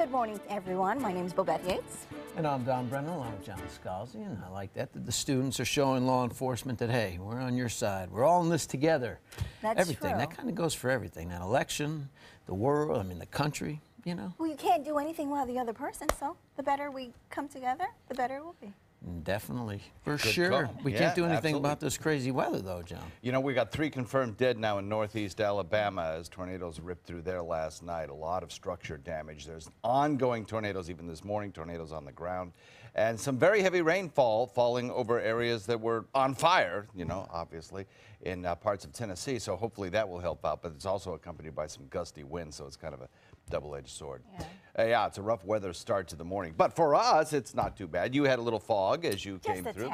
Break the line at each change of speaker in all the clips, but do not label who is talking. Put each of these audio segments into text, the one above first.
Good morning, everyone. My name is Bobette Yates.
And I'm Don Brennan, along with John Scalzi, and I like that the students are showing law enforcement that, hey, we're on your side. We're all in this together.
That's
everything.
true.
That kind of goes for everything. That election, the world, I mean, the country, you know.
Well, you can't do anything without the other person, so the better we come together, the better it will be.
Definitely, for
Good
sure.
call.
We
Yeah,
can't do anything
absolutely.
about this crazy weather, though, John.
You know, we got 3 confirmed dead now in northeast Alabama as tornadoes ripped through there last night. A lot of structure damage. There's ongoing tornadoes even this morning, tornadoes on the ground, and some very heavy rainfall falling over areas that were on fire, you know, obviously, in parts of Tennessee. So hopefully that will help out, but it's also accompanied by some gusty winds, so it's kind of a double-edged sword. Yeah, it's a rough weather start to the morning, but for us, it's not too bad. You had a little fog as you came through.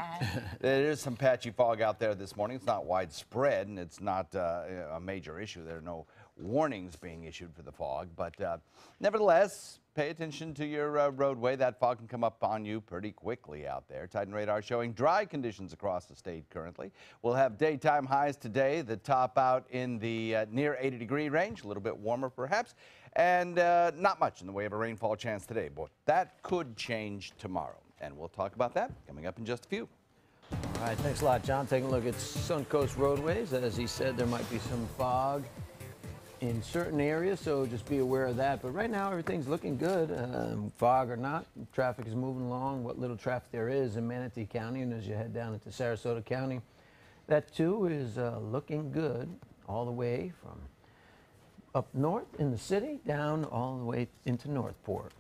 There is some patchy fog out there this morning. It's not widespread, and it's not a major issue. There are no warnings being issued for the fog, but nevertheless, pay attention to your roadway. That fog can come up on you pretty quickly out there. Titan radar showing dry conditions across the state currently. We'll have daytime highs today that top out in the near 80-degree range, a little bit warmer perhaps, and not much in the way of a rainfall chance today, but that could change tomorrow. And we'll talk about that coming up in just a few.
All right, thanks a lot, John. Taking a look at Suncoast roadways. As he said, there might be some fog in certain areas, so just be aware of that. But right now, everything's looking good. Fog or not, traffic is moving along. What little traffic there is in Manatee County, and as you head down into Sarasota County, that too is looking good all the way from up north in the city down all the way into Northport.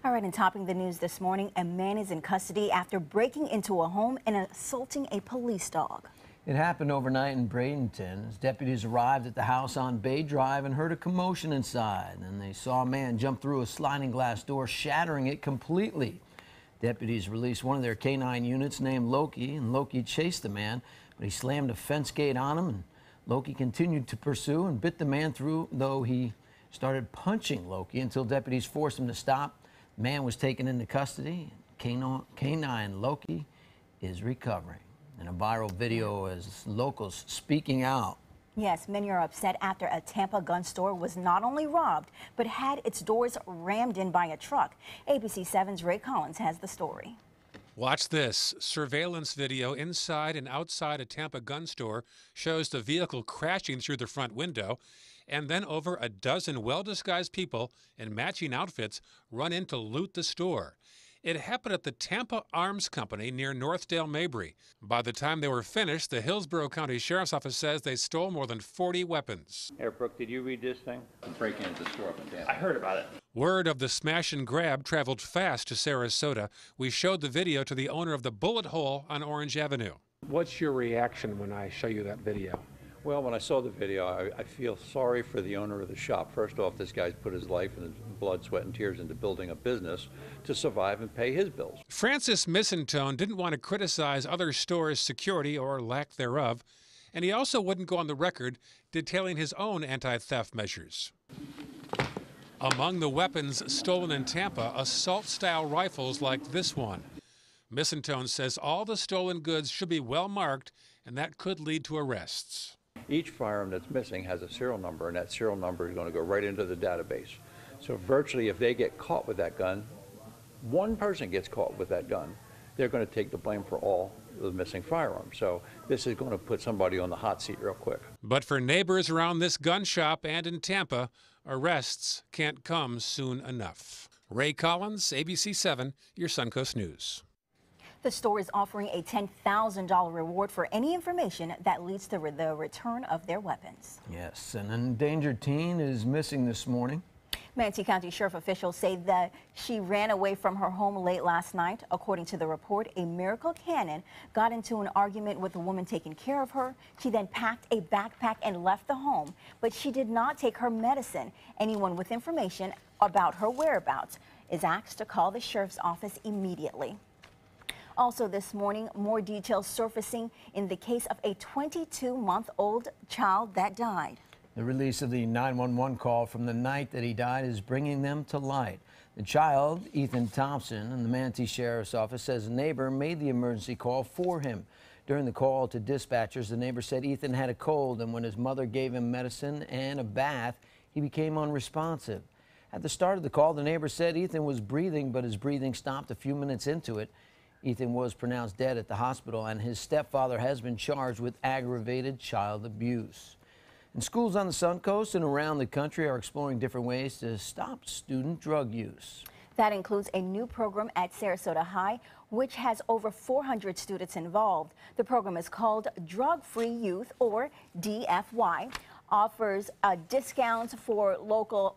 All right, and topping the news this morning, a man is in custody after breaking into a home and assaulting a police dog.
It happened overnight in Bradenton as deputies arrived at the house on Bay Drive and heard a commotion inside. And they saw a man jump through a sliding glass door, shattering it completely. Deputies released one of their canine units named Loki, and Loki chased the man, but he slammed a fence gate on him, and Loki continued to pursue and bit the man through, though he started punching Loki until deputies forced him to stop. The man was taken into custody. Canine Loki is recovering. In a viral video as locals speaking out.
Yes, many are upset after a Tampa gun store was not only robbed, but had its doors rammed in by a truck. ABC 7's Ray Collins has the story.
Watch this. Surveillance video inside and outside a Tampa gun store shows the vehicle crashing through the front window, and then over a dozen well-disguised people in matching outfits run in to loot the store. It happened at the Tampa Arms Company near Northdale Mabry. By the time they were finished, the Hillsborough County Sheriff's Office says they stole more than 40 weapons.
Hey, Brooke, did you read this thing?
Breaking into the store up in Tampa.
I heard about it.
Word of the smash and grab traveled fast to Sarasota. We showed the video to the owner of the Bullet Hole on Orange Avenue.
What's your reaction when I show you that video?
Well, when I saw the video, I feel sorry for the owner of the shop. First off, this guy's put his life and his blood, sweat, and tears into building a business to survive and pay his bills.
Francis Missantone didn't want to criticize other stores' security or lack thereof, and he also wouldn't go on the record detailing his own anti-theft measures. Among the weapons stolen in Tampa, assault-style rifles like this one. Missantone says all the stolen goods should be well marked, and that could lead to arrests.
Each firearm that's missing has a serial number, and that serial number is going to go right into the database. So virtually, if they get caught with that gun, one person gets caught with that gun, they're going to take the blame for all the missing firearms. So this is going to put somebody on the hot seat real quick.
But for neighbors around this gun shop and in Tampa, arrests can't come soon enough. Ray Collins, ABC 7, your Suncoast News.
The store is offering a $10,000 reward for any information that leads to the return of their weapons.
Yes, an endangered teen is missing this morning.
Manatee County Sheriff officials say that she ran away from her home late last night. According to the report, a Miracle Cannon got into an argument with the woman taking care of her. She then packed a backpack and left the home, but she did not take her medicine. Anyone with information about her whereabouts is asked to call the sheriff's office immediately. Also this morning, more details surfacing in the case of a 22-month-old child that died.
The release of the 911 call from the night that he died is bringing them to light. The child, Ethan Thompson, and the Manatee Sheriff's Office says a neighbor made the emergency call for him. During the call to dispatchers, the neighbor said Ethan had a cold, and when his mother gave him medicine and a bath, he became unresponsive. At the start of the call, the neighbor said Ethan was breathing, but his breathing stopped a few minutes into it. Ethan was pronounced dead at the hospital, and his stepfather has been charged with aggravated child abuse. And schools on the Suncoast and around the country are exploring different ways to stop student drug use.
That includes a new program at Sarasota High, which has over 400 students involved. The program is called Drug-Free Youth, or DFY, offers discounts for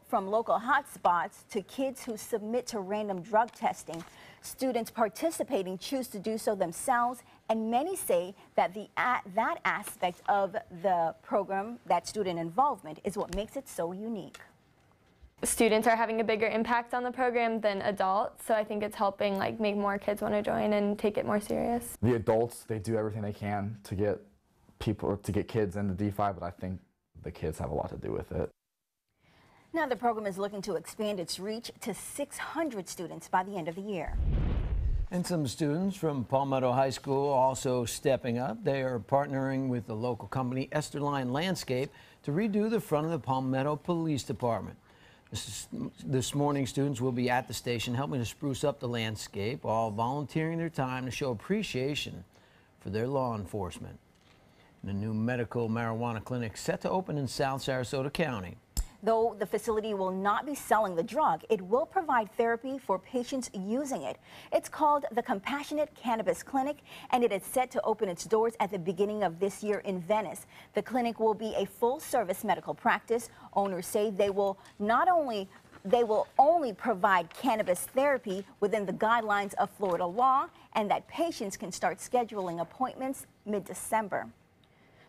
from local hotspots to kids who submit to random drug testing. Students participating choose to do so themselves, and many say that that aspect of the program, that student involvement, is what makes it so unique.
Students are having a bigger impact on the program than adults, so I think it's helping make more kids want to join and take it more serious.
The adults, they do everything they can to get kids into DeFi, but I think the kids have a lot to do with it.
Now the program is looking to expand its reach to 600 students by the end of the year.
And some students from Palmetto High School also stepping up. They are partnering with the local company Esterline Landscape to redo the front of the Palmetto Police Department. This morning, students will be at the station helping to spruce up the landscape, all volunteering their time to show appreciation for their law enforcement. And a new medical marijuana clinic set to open in South Sarasota County.
Though the facility will not be selling the drug, it will provide therapy for patients using it. It's called the Compassionate Cannabis Clinic, and it is set to open its doors at the beginning of this year in Venice. The clinic will be a full-service medical practice. Owners say they will only provide cannabis therapy within the guidelines of Florida law, and that patients can start scheduling appointments mid-December.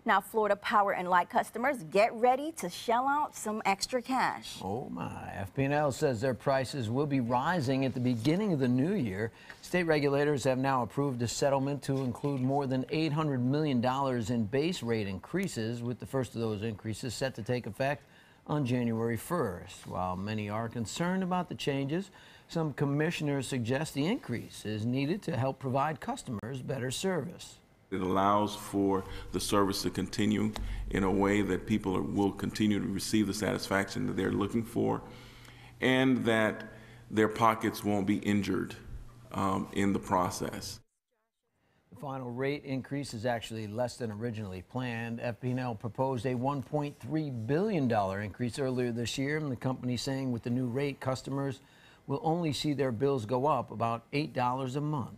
Now, Florida Power and Light customers, get ready to shell out some extra cash.
Oh my. FP&L says their prices will be rising at the beginning of the new year. State regulators have now approved a settlement to include more than $800 million in base rate increases, with the first of those increases set to take effect on January 1st. While many are concerned about the changes, some commissioners suggest the increase is needed to help provide customers better service.
It allows for the service to continue in a way that people will continue to receive the satisfaction that they're looking for, and that their pockets won't be injured in the process.
The final rate increase is actually less than originally planned. FP&L proposed a $1.3 billion increase earlier this year, and the company saying with the new rate, customers will only see their bills go up about $8 a month.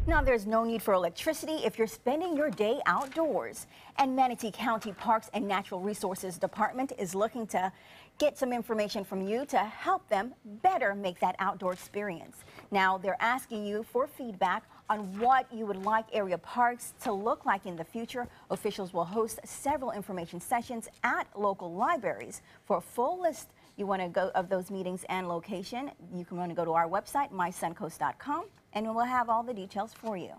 Now, there's no need for electricity if you're spending your day outdoors. And Manatee County Parks and Natural Resources Department is looking to get some information from you to help them better make that outdoor experience. Now, they're asking you for feedback on what you would like area parks to look like in the future. Officials will host several information sessions at local libraries. For a full list of those meetings and location, you can want to go to our website, mysuncoast.com, and we'll have all the details for you.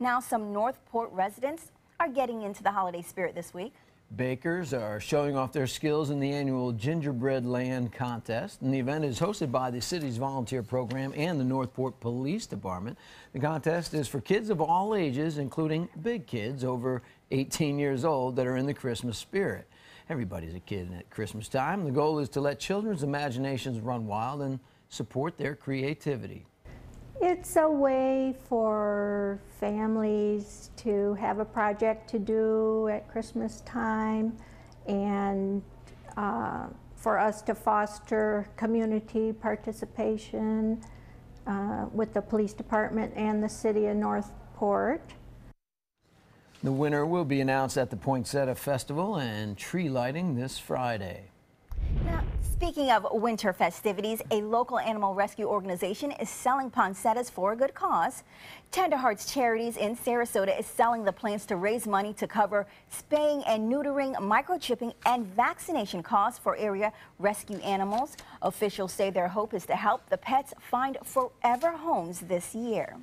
Now, some Northport residents are getting into the holiday spirit this week.
Bakers are showing off their skills in the annual Gingerbread Land contest, and the event is hosted by the city's volunteer program and the Northport Police Department. The contest is for kids of all ages, including big kids over 18 years old that are in the Christmas spirit. Everybody's a kid at Christmas time. The goal is to let children's imaginations run wild and support their creativity.
It's a way for families to have a project to do at Christmas time, and for us to foster community participation with the police department and the city of Northport.
The winner will be announced at the Poinsettia Festival and tree lighting this Friday.
Now, speaking of winter festivities, a local animal rescue organization is selling poinsettias for a good cause. Tender Hearts Charities in Sarasota is selling the plants to raise money to cover spaying and neutering, microchipping, and vaccination costs for area rescue animals. Officials say their hope is to help the pets find forever homes this year.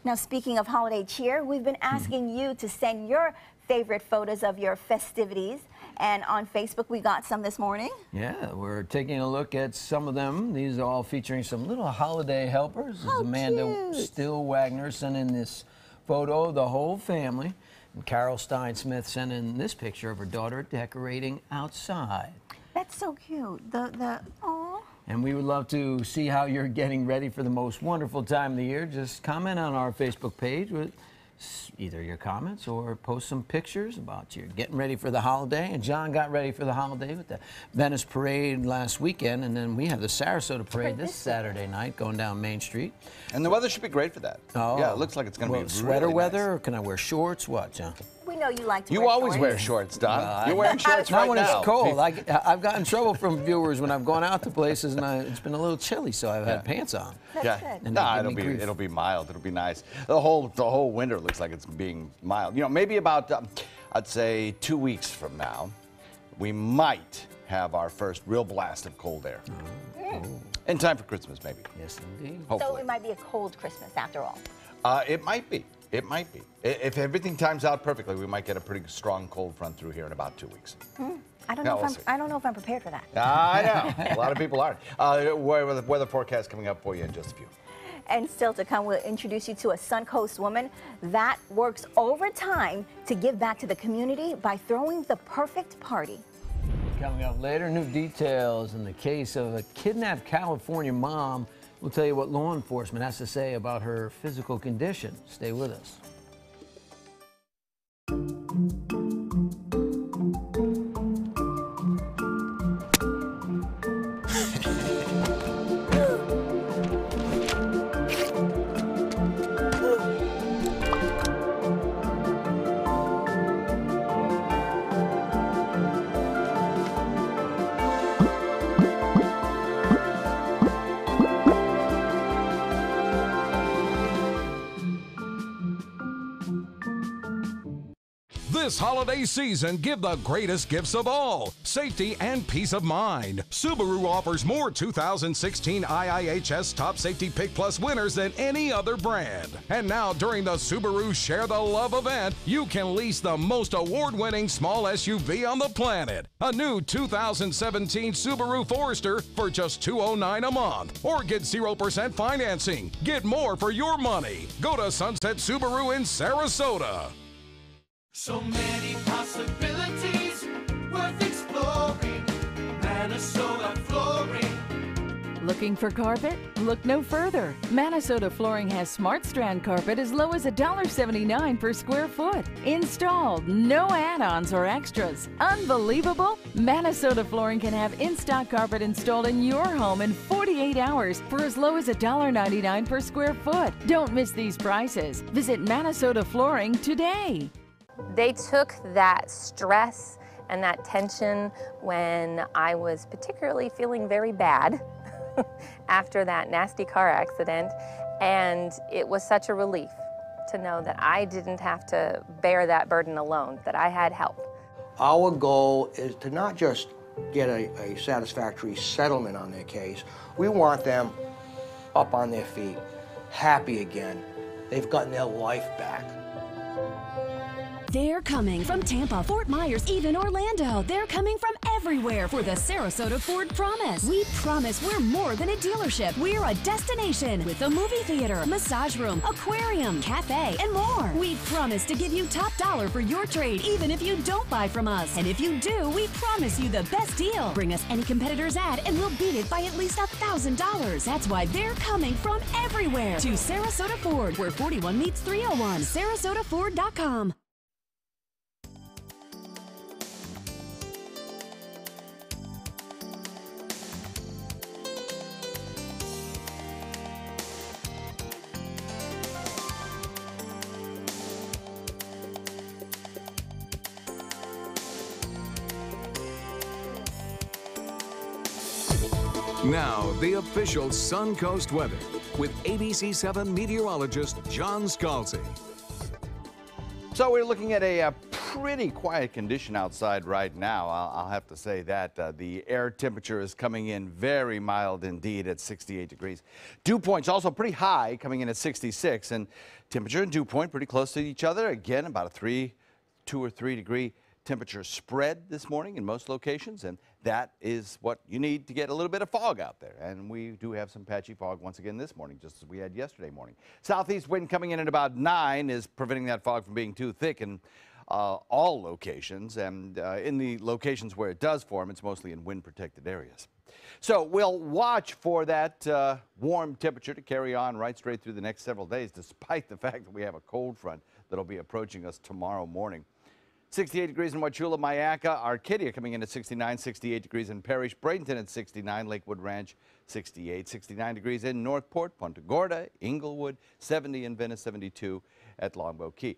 Now, speaking of holiday cheer, we've been asking you to send your favorite photos of your festivities, and on Facebook we got some this morning.
Yeah, we're taking a look at some of them. These are all featuring some little holiday helpers. This is Amanda Still Wagner sent in this photo of the whole family, and Carol Stein Smith sent in this picture of her daughter decorating outside.
That's so cute. Oh.
And we would love to see how you're getting ready for the most wonderful time of the year. Just comment on our Facebook page with either your comments or post some pictures about you getting ready for the holiday. And John got ready for the holiday with the Venice Parade last weekend, and then we have the Sarasota Parade this Saturday night going down Main Street.
And the weather should be great for that.
Oh.
Yeah, it looks like it's going to be
sweater
really
weather,
nice.
or can I wear shorts? What, John?
We know you like to
You
wear
always
shorts.
wear shorts, Don.
Well,
You're wearing shorts
Not
right
when
now.
it's cold. I've gotten trouble from viewers when I've gone out to places and it's been a little chilly, so I've had pants on.
That's good.
And
No,
they give me grief.
it'll be mild. It'll be nice. The whole winter looks like it's being mild. You know, maybe about I'd say 2 weeks from now, we might have our first real blast of cold air. In time for Christmas, maybe.
Yes, indeed.
So
Hopefully.
it might be a cold Christmas after all.
It might be. It might be. If everything times out perfectly, we might get a pretty strong cold front through here in about 2 weeks.
I don't
Yeah,
know
we'll
if
see.
I don't know if I'm prepared for that.
I know. A lot of people aren't. Weather forecast coming up for you in just a few.
And still to come, we'll introduce you to a Suncoast woman that works overtime to give back to the community by throwing the perfect party.
Coming up later, new details in the case of a kidnapped California mom. We'll tell you what law enforcement has to say about her physical condition. Stay with us.
This holiday season, give the greatest gifts of all, safety and peace of mind. Subaru offers more 2016 IIHS Top Safety Pick Plus winners than any other brand. And now during the Subaru Share the Love event, you can lease the most award-winning small SUV on the planet. A new 2017 Subaru Forester for just $209 a month. Or get 0% financing. Get more for your money. Go to Sunset Subaru in Sarasota.
So many possibilities worth exploring. Minnesota Flooring.
Looking for carpet? Look no further. Minnesota Flooring has Smart Strand carpet as low as $1.79 per square foot. Installed, no add-ons or extras. Unbelievable? Minnesota Flooring can have in-stock carpet installed in your home in 48 hours for as low as $1.99 per square foot. Don't miss these prices. Visit Minnesota Flooring today.
They took that stress and that tension when I was particularly feeling very bad after that nasty car accident, and it was such a relief to know that I didn't have to bear that burden alone, that I had help.
Our goal is to not just get a satisfactory settlement on their case. We want them up on their feet, happy again. They've gotten their life back.
They're coming from Tampa, Fort Myers, even Orlando. They're coming from everywhere for the Sarasota Ford Promise. We promise we're more than a dealership. We're a destination with a movie theater, massage room, aquarium, cafe, and more. We promise to give you top dollar for your trade, even if you don't buy from us. And if you do, we promise you the best deal. Bring us any competitor's ad and we'll beat it by at least $1,000. That's why they're coming from everywhere to Sarasota Ford, where 41 meets 301. SarasotaFord.com.
Now, the official Suncoast weather with ABC7 meteorologist John Scalzi.
So we're looking at a pretty quiet condition outside right now. I'll have to say that. The air temperature is coming in very mild indeed at 68 degrees. Dew point's also pretty high, coming in at 66, and temperature and dew point pretty close to each other. Again, about a 2 or 3 degree temperature spread this morning in most locations, and that is what you need to get a little bit of fog out there. And we do have some patchy fog once again this morning, just as we had yesterday morning. Southeast wind coming in at about 9 is preventing that fog from being too thick, and all locations, and in the locations where it does form, it's mostly in wind-protected areas. So we'll watch for that warm temperature to carry on right straight through the next several days, despite the fact that we have a cold front that'll be approaching us tomorrow morning. 68 degrees in Wauchula, Mayaca, Arcadia coming in at 69, 68 degrees in Parrish, Bradenton at 69, Lakewood Ranch 68, 69 degrees in Northport, Punta Gorda, Inglewood, 70 in Venice, 72 at Longboat Key.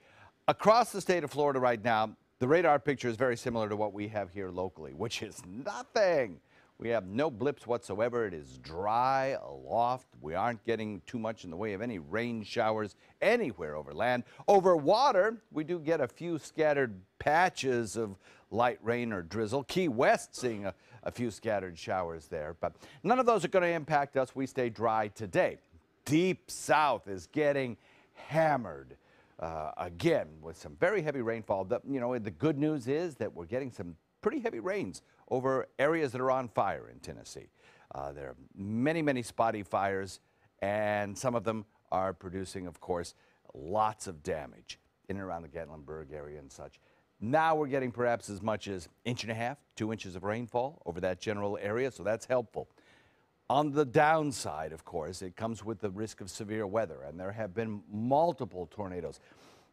Across the state of Florida right now, the radar picture is very similar to what we have here locally, which is nothing. We have no blips whatsoever. It is dry aloft. We aren't getting too much in the way of any rain showers anywhere over land. Over water, we do get a few scattered patches of light rain or drizzle. Key West seeing a few scattered showers there, but none of those are going to impact us. We stay dry today. Deep south is getting hammered again with some very heavy rainfall. The good news is that we're getting some pretty heavy rains over areas that are on fire in Tennessee. There are many, many spotty fires, and some of them are producing, of course, lots of damage in and around the Gatlinburg area and such. Now we're getting perhaps as much as 1.5 inches, 2 inches of rainfall over that general area, so that's helpful. On the downside, of course, it comes with the risk of severe weather, and there have been multiple tornadoes.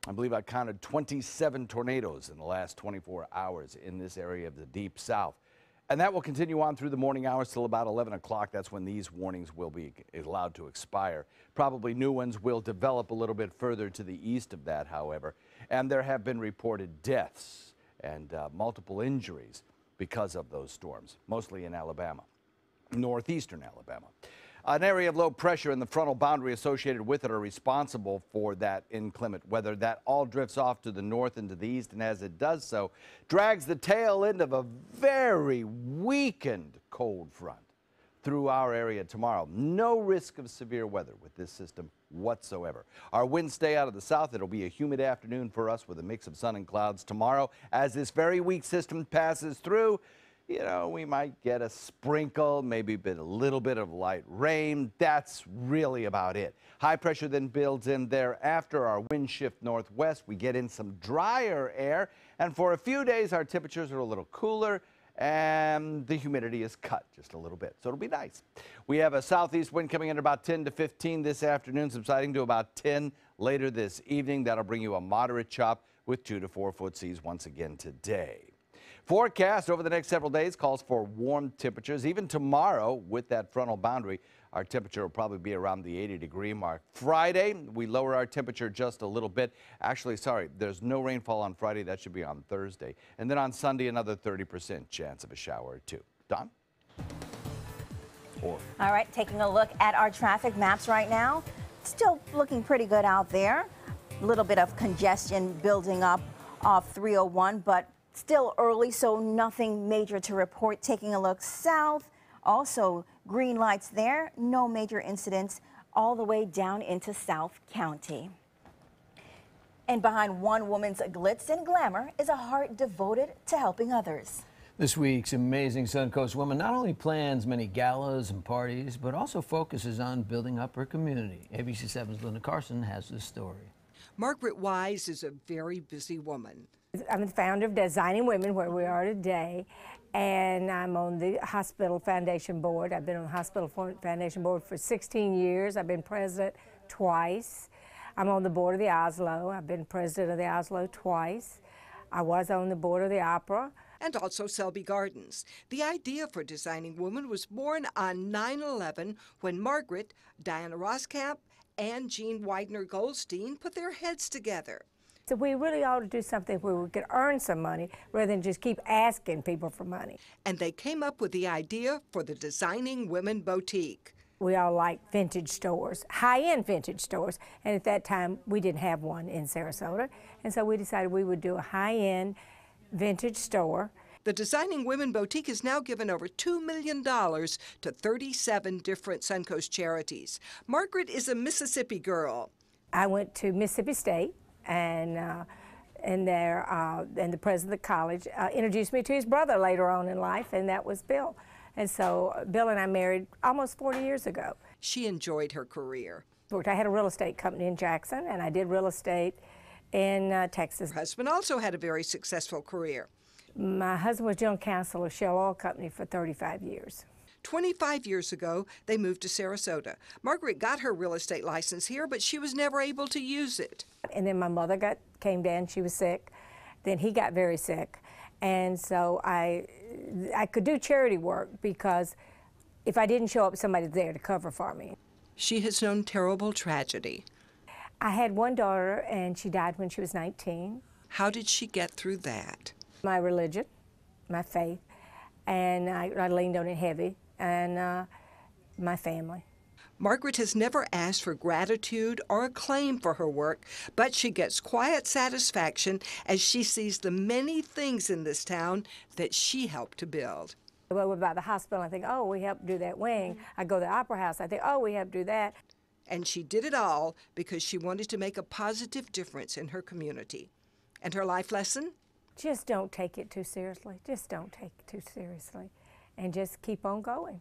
I believe I counted 27 tornadoes in the last 24 hours in this area of the Deep South. And that will continue on through the morning hours till about 11 o'clock. That's when these warnings will be allowed to expire. Probably new ones will develop a little bit further to the east of that, however. And there have been reported deaths and multiple injuries because of those storms, mostly in Alabama, northeastern Alabama. An area of low pressure and the frontal boundary associated with it are responsible for that inclement weather. That all drifts off to the north and to the east, and as it does so, drags the tail end of a very weakened cold front through our area tomorrow. No risk of severe weather with this system whatsoever. Our winds stay out of the south. It'll be a humid afternoon for us with a mix of sun and clouds tomorrow. As this very weak system passes through, we might get a sprinkle, maybe a little bit of light rain. That's really about it. High pressure then builds in thereafter. Our wind shift northwest. We get in some drier air, and for a few days our temperatures are a little cooler and the humidity is cut just a little bit, so it'll be nice. We have a southeast wind coming in at about 10 to 15 this afternoon, subsiding to about 10 later this evening. That'll bring you a moderate chop with 2 to 4 foot seas once again today. Forecast over the next several days calls for warm temperatures. Even tomorrow, with that frontal boundary, our temperature will probably be around the 80-degree mark. Friday, we lower our temperature just a little bit. Actually, sorry, there's no rainfall on Friday. That should be on Thursday. And then on Sunday, another 30% chance of a shower or two. Don?
All right, taking a look at our traffic maps right now. Still looking pretty good out there. A little bit of congestion building up off 301, but still early, so nothing major to report. Taking a look south, also green lights there, no major incidents all the way down into South County. And behind one woman's glitz and glamour is a heart devoted to helping others.
This week's amazing Suncoast woman not only plans many galas and parties, but also focuses on building up her community. ABC 7's Linda Carson has this story.
Margaret Wise is a very busy woman.
I'm the founder of Designing Women, where we are today, and I'm on the Hospital Foundation Board. I've been on the Hospital Foundation Board for 16 years. I've been president twice. I'm on the board of the Oslo. I've been president of the Oslo twice. I was on the board of the Opera.
And also Selby Gardens. The idea for Designing Women was born on 9/11 when Margaret, Diana Roskamp, and Jean Widener Goldstein put their heads together.
So we really ought to do something where we could earn some money rather than just keep asking people for money.
And they came up with the idea for the Designing Women Boutique.
We all like vintage stores, high-end vintage stores, and at that time we didn't have one in Sarasota, and so we decided we would do a high-end vintage store.
The Designing Women Boutique has now given over $2 million to 37 different Suncoast charities. Margaret is a Mississippi girl.
I went to Mississippi State, and the president of the college introduced me to his brother later on in life, and that was Bill. And so Bill and I married almost 40 years ago.
She enjoyed her career.
I had a real estate company in Jackson, and I did real estate in Texas.
Her husband also had a very successful career.
My husband was general counsel of Shell Oil Company for 35 years.
25 years ago, they moved to Sarasota. Margaret got her real estate license here, but she was never able to use it.
And then my mother came down, she was sick. Then he got very sick. And so I could do charity work because if I didn't show up, somebody's there to cover for me.
She has known terrible tragedy.
I had one daughter, and she died when she was 19.
How did she get through that?
My religion, my faith, and I leaned on it heavy, and my family.
Margaret has never asked for gratitude or acclaim for her work, but she gets quiet satisfaction as she sees the many things in this town that she helped to build.
Well, about the hospital, I think, oh, we helped do that wing. I go to the Opera House, I think, oh, we helped do that.
And she did it all because she wanted to make a positive difference in her community. And her life lesson?
Just don't take it too seriously. Just don't take it too seriously. And just keep on going.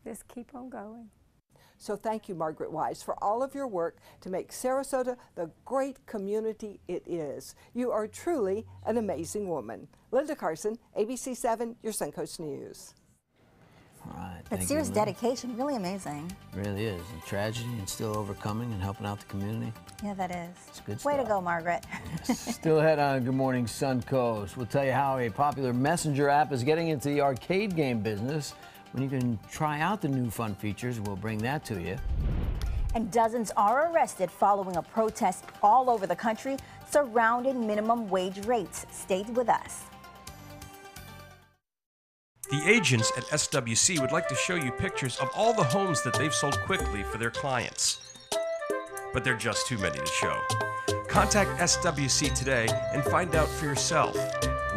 Just keep on going.
So thank you, Margaret Wise, for all of your work to make Sarasota the great community it is. You are truly an amazing woman. Linda Carson, ABC 7, your Suncoast News.
All right.
But serious dedication, really amazing.
It really is. And tragedy and still overcoming and helping out the community.
Yeah, that is.
It's good
Way
stuff.
to go, Margaret.
Still ahead on Good Morning Suncoast. We'll tell you how a popular messenger app is getting into the arcade game business. When you can try out the new fun features, we'll bring that to you.
And dozens are arrested following a protest all over the country surrounding minimum wage rates. Stay with us.
The agents at SWC would like to show you pictures of all the homes that they've sold quickly for their clients. But they're just too many to show. Contact SWC today and find out for yourself.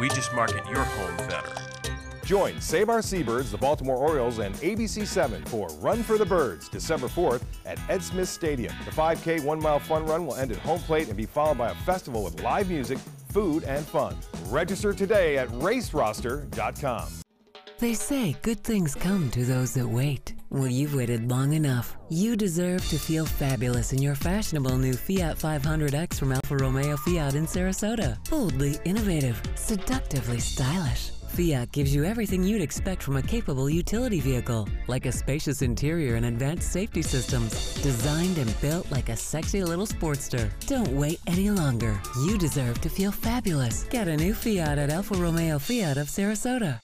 We just market your home better.
Join Save Our Seabirds, the Baltimore Orioles, and ABC 7 for Run for the Birds, December 4th at Ed Smith Stadium. The 5K 1-mile fun run will end at home plate and be followed by a festival with live music, food, and fun. Register today at raceroster.com.
They say good things come to those that wait. Well, you've waited long enough. You deserve to feel fabulous in your fashionable new Fiat 500X from Alfa Romeo Fiat in Sarasota. Boldly innovative, seductively stylish. Fiat gives you everything you'd expect from a capable utility vehicle, like a spacious interior and advanced safety systems, designed and built like a sexy little Sportster. Don't wait any longer. You deserve to feel fabulous. Get a new Fiat at Alfa Romeo Fiat of Sarasota.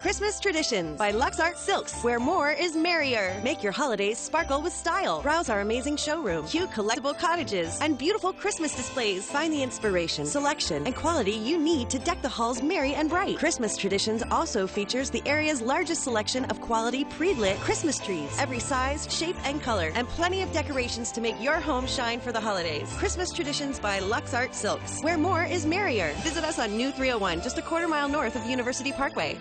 Christmas Traditions by LuxArt Silks, where more is merrier. Make your holidays sparkle with style. Browse our amazing showroom, cute collectible cottages, and beautiful Christmas displays. Find the inspiration, selection, and quality you need to deck the halls merry and bright. Christmas Traditions also features the area's largest selection of quality pre-lit Christmas trees, every size, shape, and color, and plenty of decorations to make your home shine for the holidays. Christmas Traditions by LuxArt Silks, where more is merrier. Visit us on New 301, just a quarter-mile north of University Parkway.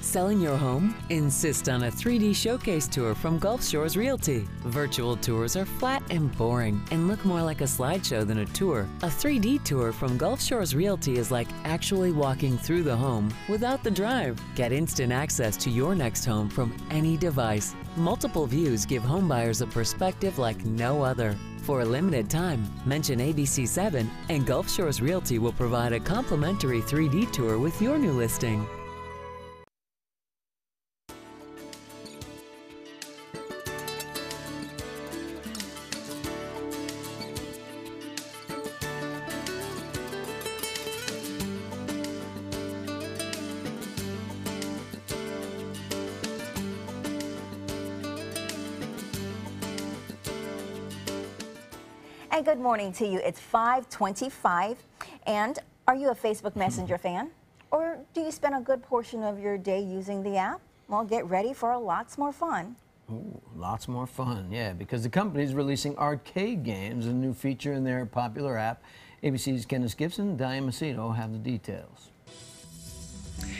Selling your home? Insist on a 3D showcase tour from Gulf Shores Realty. Virtual tours are flat and boring and look more like a slideshow than a tour. A 3D tour from Gulf Shores Realty is like actually walking through the home without the drive. Get instant access to your next home from any device. Multiple views give homebuyers a perspective like no other. For a limited time, mention ABC 7 and Gulf Shores Realty will provide a complimentary 3D tour with your new listing.
And good morning to you. It's 5:25. And are you a Facebook Messenger fan? Or do you spend a good portion of your day using the app? Well, get ready for lots more fun.
Ooh, lots more fun, yeah, because the company is releasing arcade games, a new feature in their popular app. ABC's Kenneth Gibson and Diane Macedo have the details.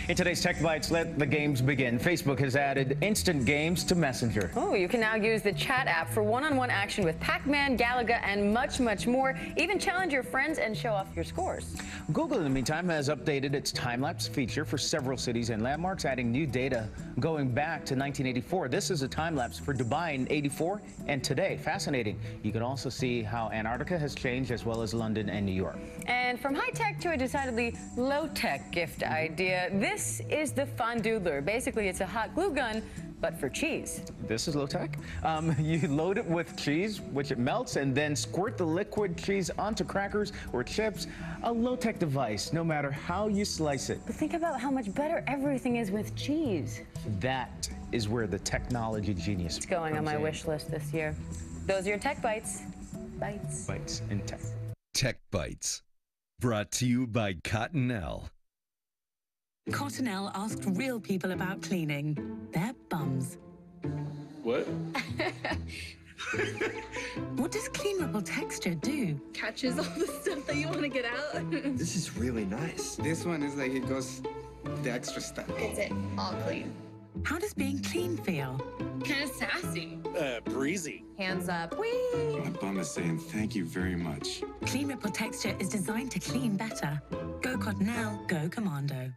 In today's Tech Bites, let the games begin. Facebook has added instant games to Messenger.
Oh, you can now use the chat app for one-on-one action with Pac-Man, Galaga, and much, much more. Even challenge your friends and show off your scores.
Google, in the meantime, has updated its time-lapse feature for several cities and landmarks, adding new data going back to 1984. This is a time-lapse for Dubai in '84 and today. Fascinating. You can also see how Antarctica has changed, as well as London and New York.
And from high-tech to a decidedly low-tech gift idea, this is the Fondue. Basically, it's a hot glue gun, but for cheese.
This is low-tech. You load it with cheese, which it melts, and then squirt the liquid cheese onto crackers or chips. A low-tech device, no matter how you slice it.
But think about how much better everything is with cheese.
That is where the technology genius
It's going on my wish list this year. Those are your Tech Bites.
Bites in tech.
Tech Bites, brought to you by Cottonelle.
Cottonelle asked real people about cleaning their bums.
What?
What does Clean Ripple Texture do?
Catches all the stuff that you want to get out.
This is really nice. This one is like, it goes the extra step.
It's it, all clean.
How does being clean feel?
Kind of sassy.
Breezy.
Hands up. Whee!
My bum is saying thank you very much.
Clean Ripple Texture is designed to clean better. Go Cottonelle, go Commando.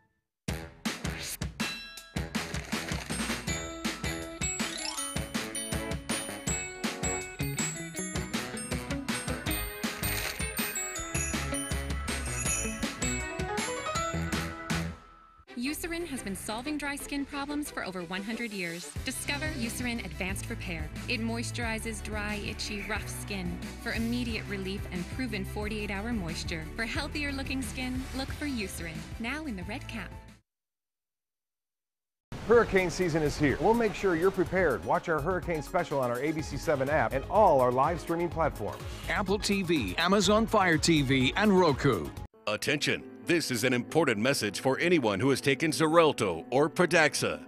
Eucerin has been solving dry skin problems for over 100 years. Discover Eucerin Advanced Repair. It moisturizes dry, itchy, rough skin for immediate relief and proven 48-hour moisture. For healthier looking skin, look for Eucerin, now in the red cap.
Hurricane season is here. We'll make sure you're prepared. Watch our hurricane special on our ABC7 app and all our live streaming platforms.
Apple TV, Amazon Fire TV, and Roku.
Attention, this is an important message for anyone who has taken Xarelto or Pradaxa.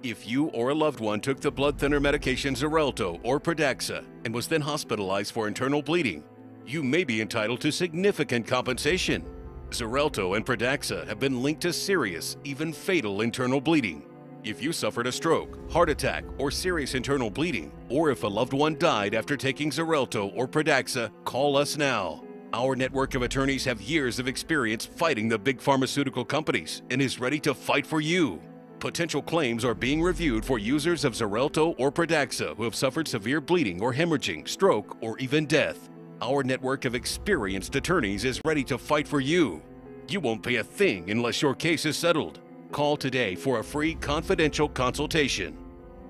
If you or a loved one took the blood thinner medication Xarelto or Pradaxa and was then hospitalized for internal bleeding, you may be entitled to significant compensation. Xarelto and Pradaxa have been linked to serious, even fatal internal bleeding. If you suffered a stroke, heart attack, or serious internal bleeding, or if a loved one died after taking Xarelto or Pradaxa, call us now. Our network of attorneys have years of experience fighting the big pharmaceutical companies and is ready to fight for you. Potential claims are being reviewed for users of Xarelto or Pradaxa who have suffered severe bleeding or hemorrhaging, stroke, or even death. Our network of experienced attorneys is ready to fight for you. You won't pay a thing unless your case is settled. Call today for a free confidential consultation.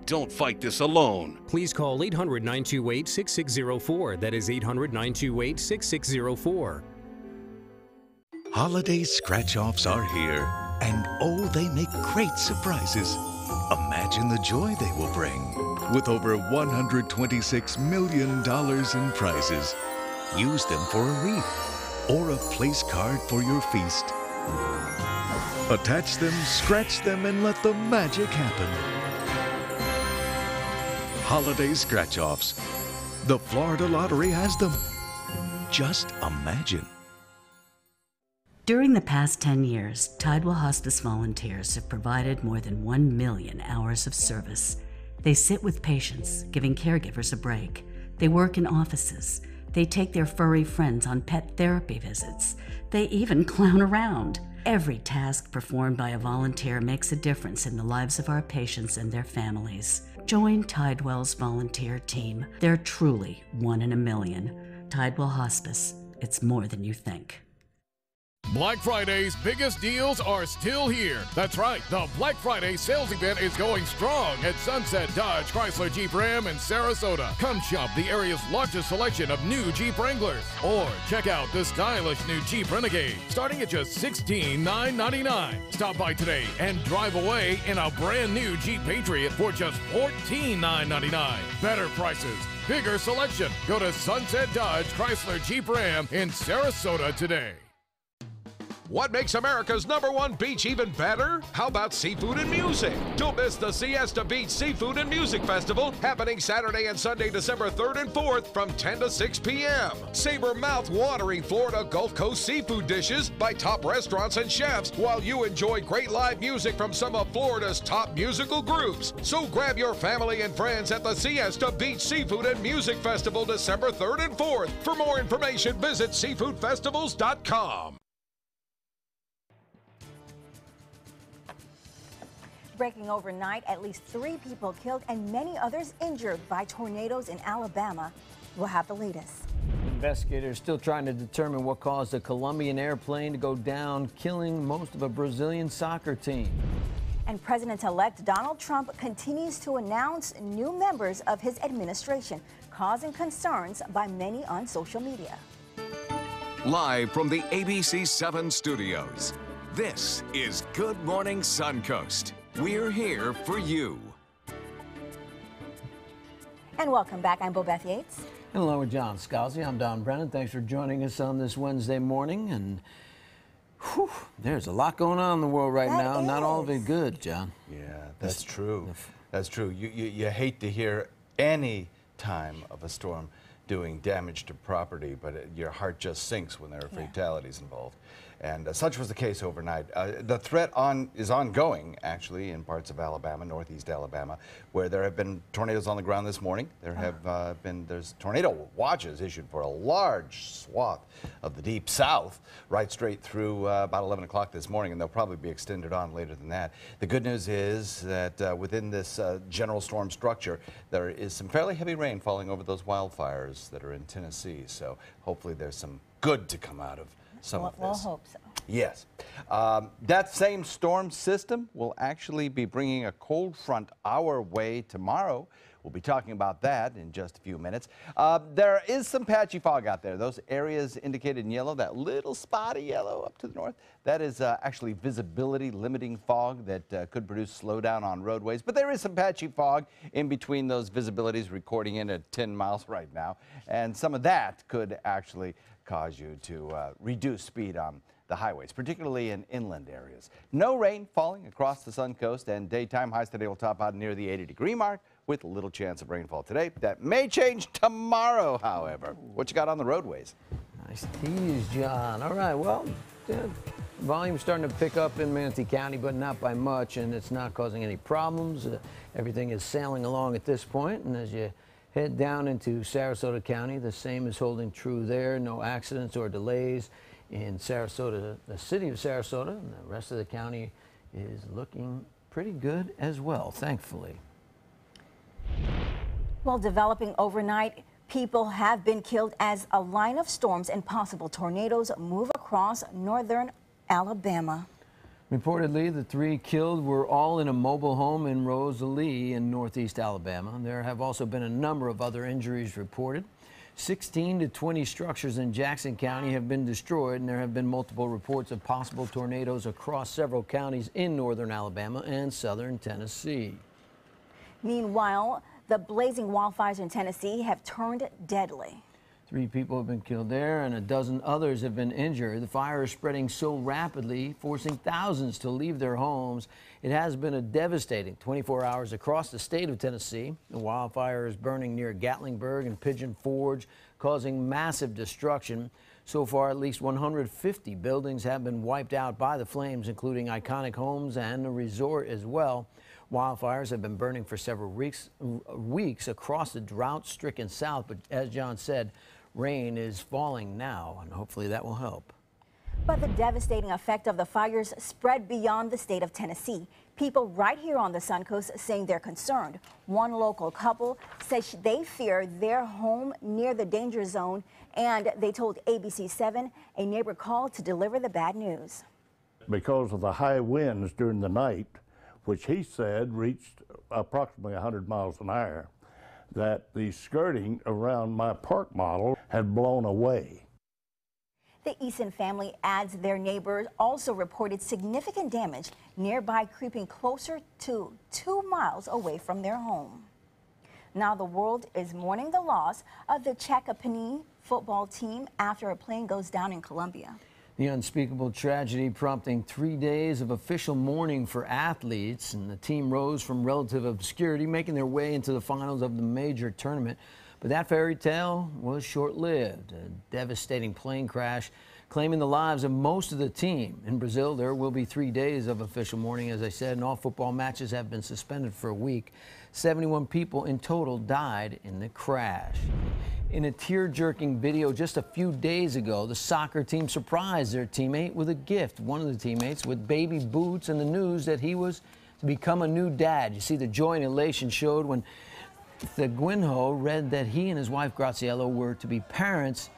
Don't fight this alone.
Please call 800-928-6604. That is 800-928-6604.
Holiday scratch-offs are here, and oh, they make great surprises. Imagine the joy they will bring. With over $126 million in prizes, use them for a wreath or a place card for your feast. Attach them, scratch them, and let the magic happen. Holiday scratch-offs. The Florida Lottery has them. Just imagine.
During the past 10 years, Tidewell Hospice volunteers have provided more than 1 million hours of service. They sit with patients, giving caregivers a break. They work in offices. They take their furry friends on pet therapy visits. They even clown around. Every task performed by a volunteer makes a difference in the lives of our patients and their families. Join Tidewell's volunteer team. They're truly 1 in a million. Tidewell Hospice. It's more than you think.
Black Friday's biggest deals are still here. That's right, the Black Friday sales event is going strong at Sunset Dodge Chrysler Jeep Ram in Sarasota. Come shop the area's largest selection of new Jeep Wranglers, or check out the stylish new Jeep Renegade, starting at just $16,999. Stop by today and drive away in a brand new Jeep Patriot for just $14,999. Better prices, bigger selection. Go to Sunset Dodge Chrysler Jeep Ram in Sarasota today. What makes America's #1 beach even better? How about seafood and music? Don't miss the Siesta Beach Seafood and Music Festival happening Saturday and Sunday, December 3rd and 4th from 10 to 6 p.m. Savor mouth-watering Florida Gulf Coast seafood dishes by top restaurants and chefs while you enjoy great live music from some of Florida's top musical groups. So grab your family and friends at the Siesta Beach Seafood and Music Festival December 3rd and 4th. For more information, visit seafoodfestivals.com.
Breaking overnight, at least 3 people killed and many others injured by tornadoes in Alabama. We'll have the latest.
Investigators still trying to determine what caused a Colombian airplane to go down, killing most of a Brazilian soccer team.
And President-elect Donald Trump continues to announce new members of his administration, causing concerns by many on social media.
Live from the ABC 7 studios, this is Good Morning Suncoast. We're here for you.
And welcome back. I'm Bobeth Yates.
And along with John Scalzi, I'm Don Brennan. Thanks for joining us on this Wednesday morning. And whew, there's a lot going on in the world right now. Not all of it good, John.
Yeah, that's true. That's true. You hate to hear any time of a storm doing damage to property, but your heart just sinks when there are fatalities involved. And such was the case overnight. The threat is ongoing, actually, in parts of Alabama, northeast Alabama, where there have been tornadoes on the ground this morning. There have there's tornado watches issued for a large swath of the deep south, right straight through about 11 o'clock this morning, and they'll probably be extended on later than that. The good news is that within this general storm structure, there is some fairly heavy rain falling over those wildfires that are in Tennessee. So hopefully there's some good to come out of some of this.
We'll hope so.
Yes. That same storm system will actually be bringing a cold front our way tomorrow. We'll be talking about that in just a few minutes. There is some patchy fog out there. Those areas indicated in yellow, that little spotty yellow up to the north, that is actually visibility limiting fog that could produce slowdown on roadways. But there is some patchy fog in between those visibilities, recording in at 10 miles right now. And some of that could actually cause you to reduce speed on the highways, particularly in inland areas. No rain falling across the Suncoast, and daytime highs today will top out near the 80-degree mark with little chance of rainfall today. That may change tomorrow, however. What you got on the roadways?
Nice tease, John. All right, well, volume's starting to pick up in Manatee County, but not by much, and it's not causing any problems. Everything is sailing along at this point, and as you head down into Sarasota County, the same is holding true there. No accidents or delays in Sarasota, the city of Sarasota, and the rest of the county is looking pretty good as well, thankfully.
Well, developing overnight, people have been killed as a line of storms and possible tornadoes move across northern Alabama.
Reportedly, the 3 killed were all in a mobile home in Rosalie in northeast Alabama. There have also been a number of other injuries reported. 16 to 20 structures in Jackson County have been destroyed, and there have been multiple reports of possible tornadoes across several counties in northern Alabama and southern Tennessee.
Meanwhile, the blazing wildfires in Tennessee have turned deadly.
3 people have been killed there and a dozen others have been injured. The fire is spreading so rapidly, forcing thousands to leave their homes. It has been a devastating 24 hours across the state of Tennessee. The wildfire is burning near Gatlinburg and Pigeon Forge, causing massive destruction. So far, at least 150 buildings have been wiped out by the flames, including iconic homes and a resort as well. Wildfires have been burning for several weeks across the drought-stricken South, but as John said, rain is falling now, and hopefully that will help.
But the devastating effect of the fires spread beyond the state of Tennessee. People right here on the Suncoast saying they're concerned. One local couple says they fear their home near the danger zone, and they told ABC 7 a neighbor called to deliver the bad news.
Because of the high winds during the night, which he said reached approximately 100 miles an hour, that the skirting around my park model had blown away.
The Eason family adds their neighbors also reported significant damage nearby, creeping closer to 2 miles away from their home. Now the world is mourning the loss of the Chacapani football team after a plane goes down in Colombia.
The unspeakable tragedy prompting 3 days of official mourning for athletes, and the team rose from relative obscurity, making their way into the finals of the major tournament. But that fairy tale was short-lived. A devastating plane crash claiming the lives of most of the team. In Brazil, there will be 3 days of official mourning, as I said, and all football matches have been suspended for a week. 71 people in total died in the crash. In a tear-jerking video just a few days ago, the soccer team surprised their teammate with a gift. One of the teammates with baby boots and the news that he was to become a new dad. You see, the joy and elation showed when Thiguinho read that he and his wife Graciela were to be parents.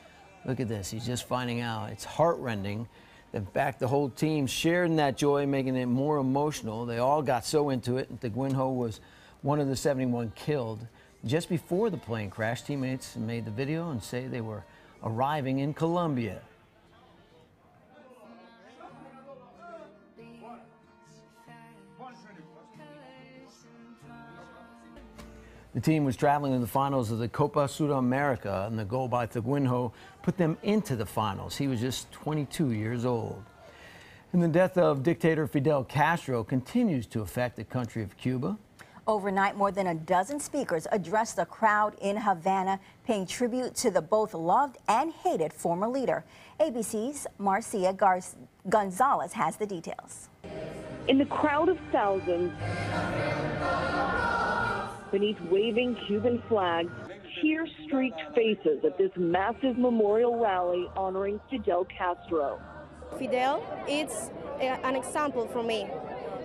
Look at this, he's just finding out. It's heartrending. In fact, the whole team shared in that joy, making it more emotional. They all got so into it, and Thiguinho was one of the 71 killed. Just before the plane crash, teammates made the video and say they were arriving in Colombia. The team was traveling in the finals of the Copa Sudamerica, and the goal by Thiguinho put them into the finals. He was just 22 years old. And the death of dictator Fidel Castro continues to affect the country of Cuba.
Overnight, more than a dozen speakers addressed the crowd in Havana, paying tribute to the both loved and hated former leader. ABC's Marcia Gonzalez has the details.
In the crowd of thousands, beneath waving Cuban flags, tear-streaked faces at this massive memorial rally honoring Fidel Castro.
Fidel is an example for me.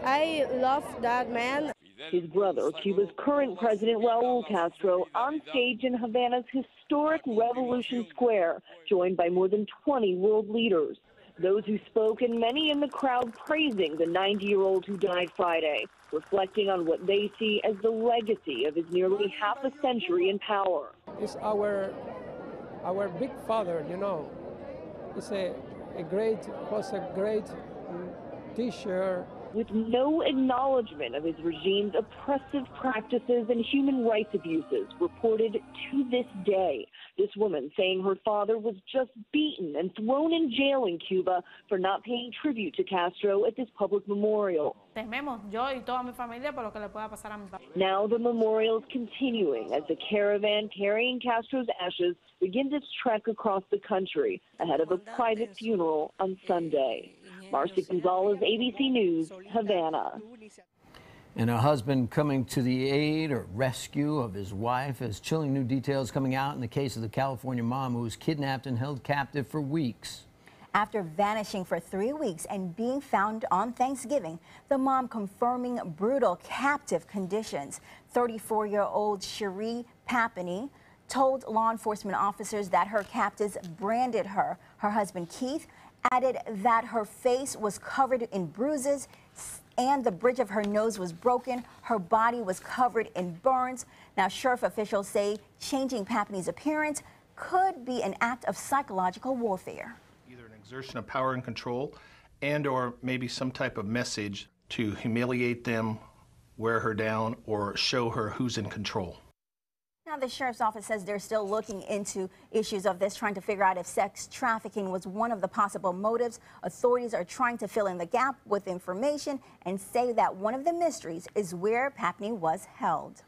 I love that man.
His brother, Cuba's current president Raul Castro, on stage in Havana's historic Revolution Square, joined by more than 20 world leaders. Those who spoke and many in the crowd praising the 90-year-old who died Friday, reflecting on what they see as the legacy of his nearly half a century in power.
It's our big father, you know. It's was a great teacher.
With no acknowledgement of his regime's oppressive practices and human rights abuses reported to this day. This woman saying her father was just beaten and thrown in jail in Cuba for not paying tribute to Castro at this public memorial. Now the memorial is continuing as the caravan carrying Castro's ashes begins its trek across the country ahead of a private funeral on Sunday. Marcia Gonzalez, ABC News, Havana.
And a husband coming to the aid or rescue of his wife as chilling new details coming out in the case of the California mom who was kidnapped and held captive for weeks.
After vanishing for 3 weeks and being found on Thanksgiving, the mom confirming brutal captive conditions. 34-year-old Cherie Papini told law enforcement officers that her captors branded her. Her husband, Keith, added that her face was covered in bruises and the bridge of her nose was broken. Her body was covered in burns. Now, sheriff officials say changing Papini's appearance could be an act of psychological warfare.
Either an exertion of power and control and or maybe some type of message to humiliate them, wear her down, or show her who's in control.
Now, the sheriff's office says they're still looking into issues of this, trying to figure out if sex trafficking was one of the possible motives. Authorities are trying to fill in the gap with information and say that one of the mysteries is where Papini was held.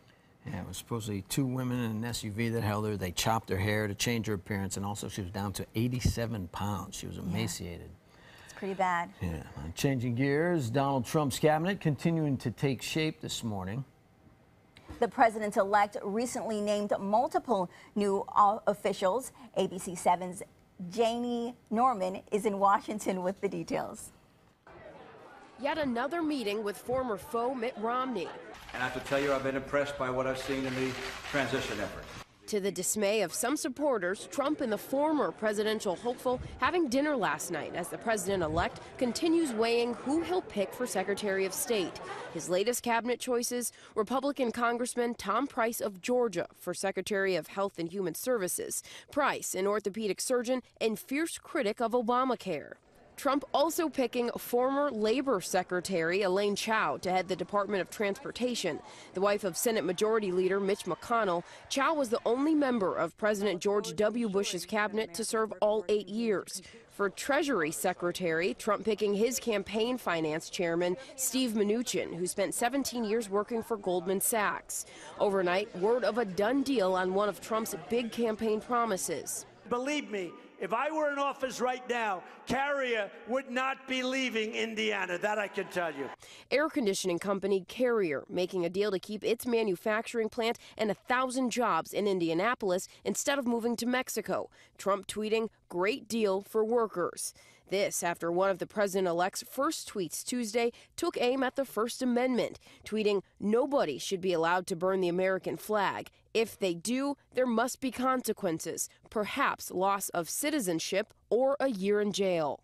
Yeah, it was supposedly 2 women in an SUV that held her. They chopped her hair to change her appearance, and also she was down to 87 pounds. She was emaciated.
It's pretty bad.
Yeah. Changing gears, Donald Trump's cabinet continuing to take shape this morning.
The president-elect recently named multiple new officials. ABC 7's Janie Norman is in Washington with the details.
Yet another meeting with former foe Mitt Romney.
And I have to tell you, I've been impressed by what I've seen in the transition effort.
To the dismay of some supporters, Trump and the former presidential hopeful having dinner last night as the president-elect continues weighing who he'll pick for Secretary of State. His latest cabinet choices, Republican Congressman Tom Price of Georgia for Secretary of Health and Human Services. Price, an orthopedic surgeon and fierce critic of Obamacare. Trump also picking former Labor Secretary Elaine Chao to head the Department of Transportation. The wife of Senate Majority Leader Mitch McConnell, Chao was the only member of President George W. Bush's cabinet to serve all 8 years. For Treasury Secretary, Trump picking his campaign finance chairman, Steve Mnuchin, who spent 17 years working for Goldman Sachs. Overnight, word of a done deal on one of Trump's big campaign promises.
Believe me, if I were in office right now, Carrier would not be leaving Indiana. That I can tell you.
Air conditioning company Carrier making a deal to keep its manufacturing plant and 1,000 jobs in Indianapolis instead of moving to Mexico. Trump tweeting, "Great deal for workers." This after one of the president-elect's first tweets Tuesday took aim at the First Amendment, tweeting, "Nobody should be allowed to burn the American flag. If they do, there must be consequences, perhaps loss of citizenship or a year in jail."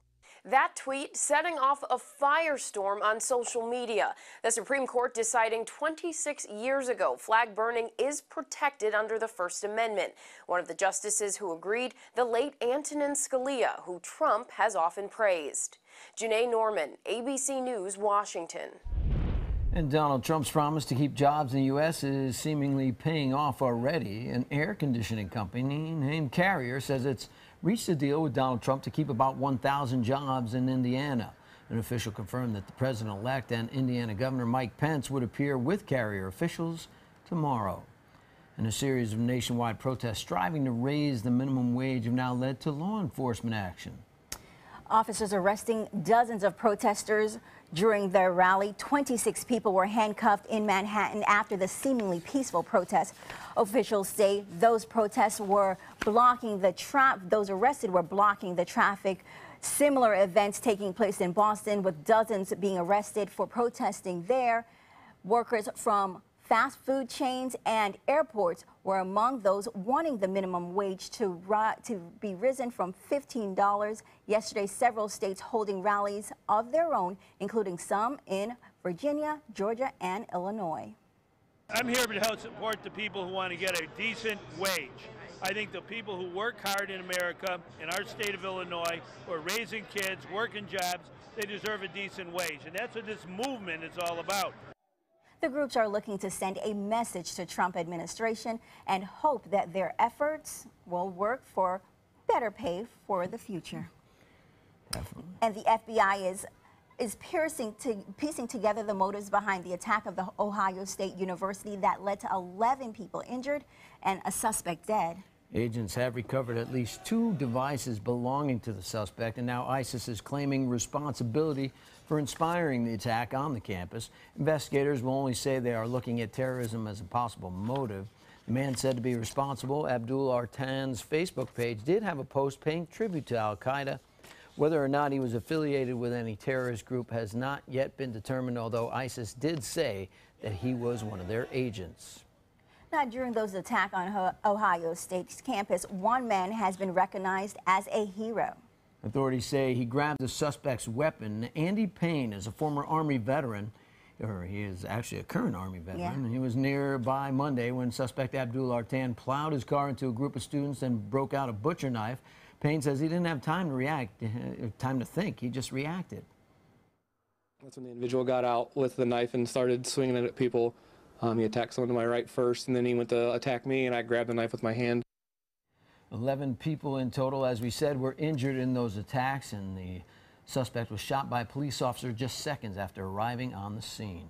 That tweet setting off a firestorm on social media. The Supreme Court deciding 26 years ago flag burning is protected under the First Amendment. One of the justices who agreed, the late Antonin Scalia, who Trump has often praised. Janae Norman, ABC News, Washington.
And Donald Trump's promise to keep jobs in the U.S. is seemingly paying off already. An air conditioning company named Carrier says it's reached a deal with Donald Trump to keep about 1,000 jobs in Indiana. An official confirmed that the president-elect and Indiana Governor Mike Pence would appear with Carrier officials tomorrow. And a series of nationwide protests striving to raise the minimum wage have now led to law enforcement action.
Officers arresting dozens of protesters during their rally. 26 people were handcuffed in Manhattan after the seemingly peaceful protest. Officials say those protests were blocking the those arrested were blocking the traffic. Similar events taking place in Boston, with dozens being arrested for protesting there. Workers from fast food chains and airports were among those wanting the minimum wage to be risen from $15. Yesterday, several states holding rallies of their own, including some in Virginia, Georgia, and Illinois.
I'm here to help support the people who want to get a decent wage. I think the people who work hard in America, in our state of Illinois, who are raising kids, working jobs, they deserve a decent wage. And that's what this movement is all about.
The groups are looking to send a message to Trump administration and hope that their efforts will work for better pay for the future.
Definitely.
And the FBI is piecing together the motives behind the attack of the Ohio State University that led to 11 people injured and a suspect dead.
Agents have recovered at least 2 devices belonging to the suspect, and now ISIS is claiming responsibility for inspiring the attack on the campus. Investigators will only say they are looking at terrorism as a possible motive. The man said to be responsible, Abdul Artan's Facebook page did have a post paying tribute to al-Qaeda. Whether or not he was affiliated with any terrorist group has not yet been determined, although ISIS did say that he was one of their agents.
Now, during those attacks on Ohio State's campus, one man has been recognized as a hero.
Authorities say he grabbed the suspect's weapon. Andy Payne is a former Army veteran, or he is actually a current Army veteran. Yeah. He was nearby Monday when suspect Abdul Artan plowed his car into a group of students and broke out a butcher knife. Payne says he didn't have time to react, time to think. He just reacted.
That's when the individual got out with the knife and started swinging it at people. He attacked someone to my right first, and then he went to attack me, and I grabbed the knife with my hand.
11 people in total, as we said, were injured in those attacks, and the suspect was shot by a police officer just seconds after arriving on the scene.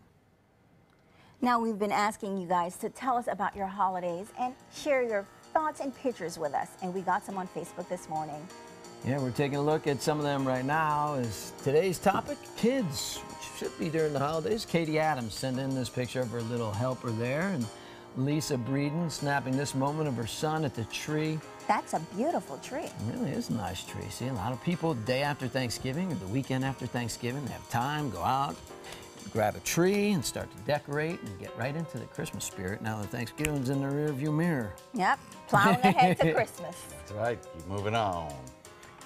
Now, we've been asking you guys to tell us about your holidays and share your thoughts and pictures with us, and we got some on Facebook this morning.
Yeah, we're taking a look at some of them right now. Is today's topic kids, which should be during the holidays. Katie Adams sent in this picture of her little helper there, and Lisa Breeden snapping this moment of her son at the tree.
That's a beautiful tree. It
really is a nice tree. See, a lot of people day after Thanksgiving or the weekend after Thanksgiving, they have time, go out, grab a tree and start to decorate and get right into the Christmas spirit now that Thanksgiving's in the rearview mirror.
Yep, plowing ahead to Christmas.
That's right, keep moving on.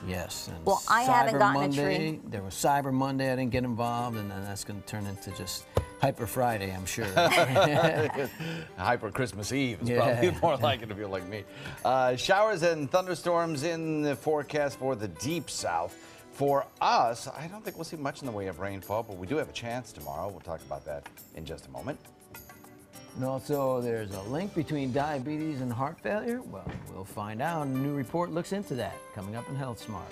Yes. And
well, I haven't gotten a tree.
There was Cyber Monday. I didn't get involved, and then that's going to turn into just Hyper Friday, I'm sure.
Hyper Christmas Eve is probably more like it if you're like me. Showers and thunderstorms in the forecast for the deep south. For us, I don't think we'll see much in the way of rainfall, but we do have a chance tomorrow. We'll talk about that in just a moment.
And also, there's a link between diabetes and heart failure. Well, we'll find out. A new report looks into that, coming up in Health Smart.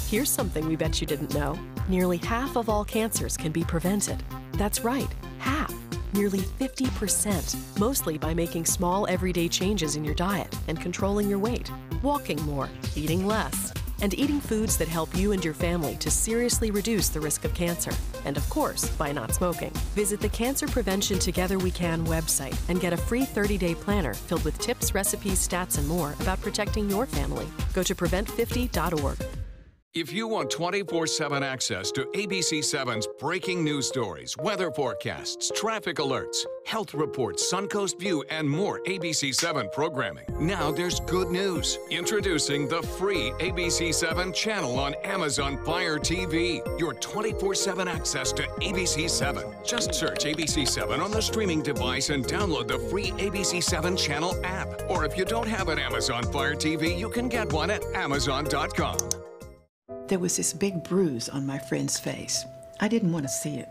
Here's something we bet you didn't know. Nearly half of all cancers can be prevented. That's right, half. Nearly 50%, mostly by making small everyday changes in your diet and controlling your weight, walking more, eating less, and eating foods that help you and your family to seriously reduce the risk of cancer. And of course, by not smoking. Visit the Cancer Prevention Together We Can website and get a free 30-day planner filled with tips, recipes, stats, and more about protecting your family. Go to prevent50.org.
If you want 24/7 access to ABC7's breaking news stories, weather forecasts, traffic alerts, health reports, Suncoast View, and more ABC7 programming, now there's good news. Introducing the free ABC7 channel on Amazon Fire TV. Your 24/7 access to ABC7. Just search ABC7 on the streaming device and download the free ABC7 channel app. Or if you don't have an Amazon Fire TV, you can get one at Amazon.com.
There was this big bruise on my friend's face. I didn't want to see it.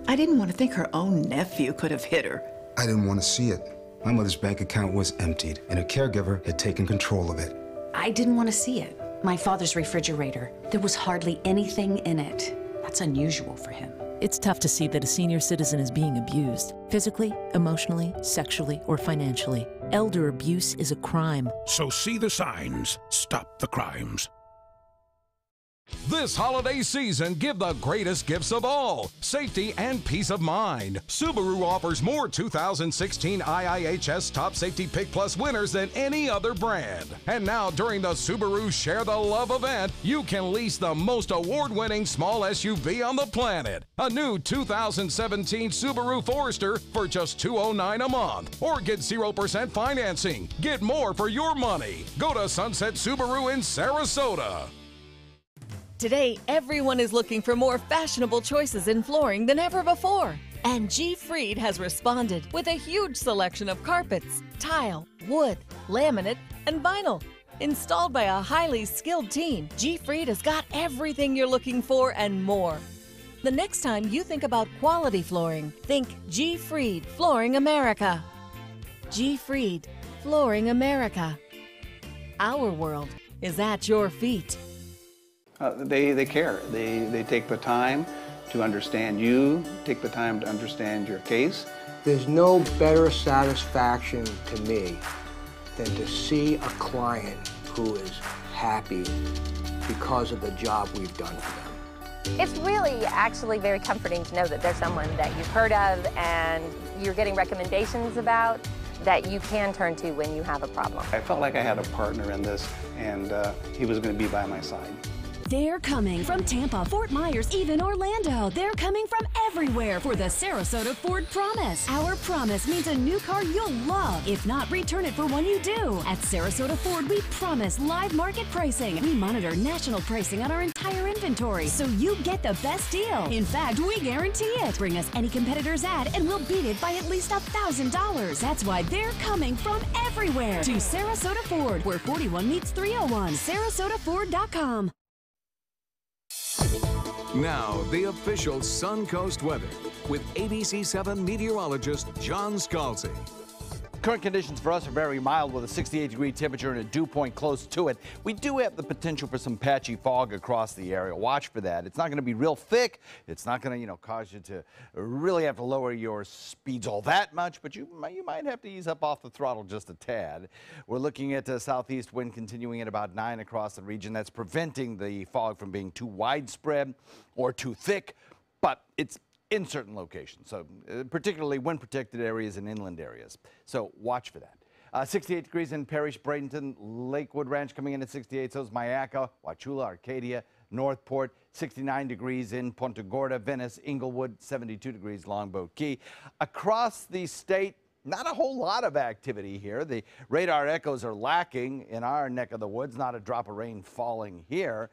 I didn't want to think her own nephew could have hit her.
I didn't want to see it. My mother's bank account was emptied, and a caregiver had taken control of it.
I didn't want to see it. My father's refrigerator. There was hardly anything in it. That's unusual for him.
It's tough to see that a senior citizen is being abused, physically, emotionally, sexually, or financially. Elder abuse is a crime.
So see the signs. Stop the crimes.
This holiday season, give the greatest gifts of all, safety and peace of mind. Subaru offers more 2016 IIHS Top Safety Pick Plus winners than any other brand. And now during the Subaru Share the Love event, you can lease the most award-winning small SUV on the planet. A new 2017 Subaru Forester for just $209 a month. Or get 0% financing. Get more for your money. Go to Sunset Subaru in Sarasota.
Today, everyone is looking for more fashionable choices in flooring than ever before. And G. Fried has responded with a huge selection of carpets, tile, wood, laminate, and vinyl. Installed by a highly skilled team, G. Fried has got everything you're looking for and more. The next time you think about quality flooring, think G. Fried Flooring America. G. Fried Flooring America. Our world is at your feet.
They care. They take the time to understand you, take the time to understand your case.
There's no better satisfaction to me than to see a client who is happy because of the job we've done for them.
It's really actually very comforting to know that there's someone that you've heard of and you're getting recommendations about that you can turn to when you have a problem.
I felt like I had a partner in this, and he was going to be by my side.
They're coming from Tampa, Fort Myers, even Orlando. They're coming from everywhere for the Sarasota Ford Promise. Our promise means a new car you'll love. If not, return it for one you do. At Sarasota Ford, we promise live market pricing. We monitor national pricing on our entire inventory, so you get the best deal. In fact, we guarantee it. Bring us any competitor's ad, and we'll beat it by at least $1,000. That's why they're coming from everywhere to Sarasota Ford, where 41 meets 301. SarasotaFord.com.
Now, the official Suncoast weather with ABC7 meteorologist John Scalzi.
Current conditions for us are very mild with a 68-degree temperature and a dew point close to it. We do have the potential for some patchy fog across the area. Watch for that. It's not going to be real thick. It's not going to, cause you to really have to lower your speeds all that much, but you might have to ease up off the throttle just a tad. We're looking at a southeast wind continuing at about 9 across the region. That's preventing the fog from being too widespread or too thick, but it's in certain locations, so particularly wind-protected areas and inland areas. So watch for that. 68 degrees in Parrish, Bradenton, Lakewood Ranch coming in at 68. So is Mayaca, Wauchula, Arcadia, Northport. 69 degrees in Punta Gorda, Venice, Inglewood. 72 degrees Longboat Key. Across the state, not a whole lot of activity here. The radar echoes are lacking in our neck of the woods. Not a drop of rain falling here.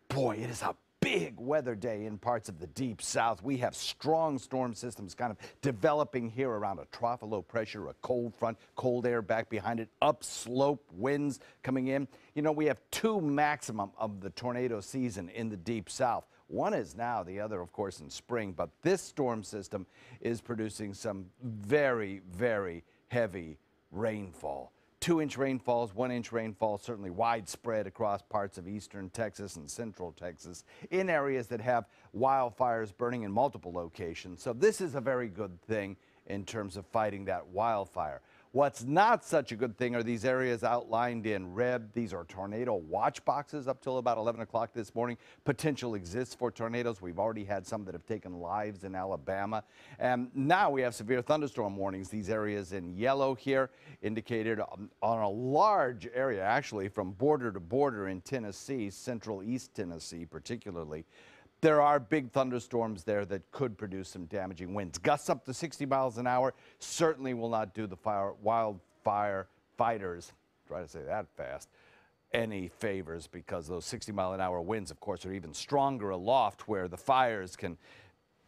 Boy, it is a big weather day in parts of the deep south. We have strong storm systems kind of developing here around a trough of low pressure, a cold front, cold air back behind it, upslope winds coming in. You know, we have two maximum of the tornado season in the deep south. One is now, the other, of course, in spring. But this storm system is producing some very, very heavy rainfall. 2-inch rainfalls, 1-inch rainfall, certainly widespread across parts of eastern Texas and central Texas in areas that have wildfires burning in multiple locations. So this is a very good thing in terms of fighting that wildfire. What's not such a good thing are these areas outlined in red. These are tornado watch boxes up till about 11 o'clock this morning. Potential exists for tornadoes. We've already had some that have taken lives in Alabama. And now we have severe thunderstorm warnings. These areas in yellow here indicated on a large area, actually from border to border in Tennessee, central East Tennessee particularly. There are big thunderstorms there that could produce some damaging winds. Gusts up to 60 miles an hour certainly will not do the wildfire fighters, try to say that fast, any favors, because those 60-mile-an-hour winds, of course, are even stronger aloft where the fires can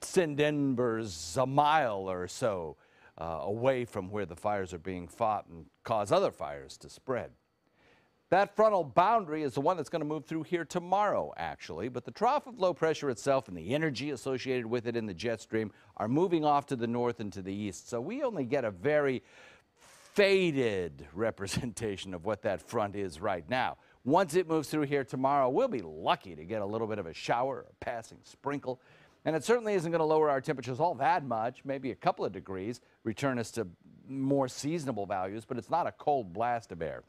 send embers a mile or so away from where the fires are being fought and cause other fires to spread. That frontal boundary is the one that's going to move through here tomorrow, actually, but the trough of low pressure itself and the energy associated with it in the jet stream are moving off to the north and to the east. So we only get a very faded representation of what that front is right now. Once it moves through here tomorrow, we'll be lucky to get a little bit of a shower, a passing sprinkle. And it certainly isn't going to lower our temperatures all that much, maybe a couple of degrees, return us to more seasonable values, but it's not a cold blast of air.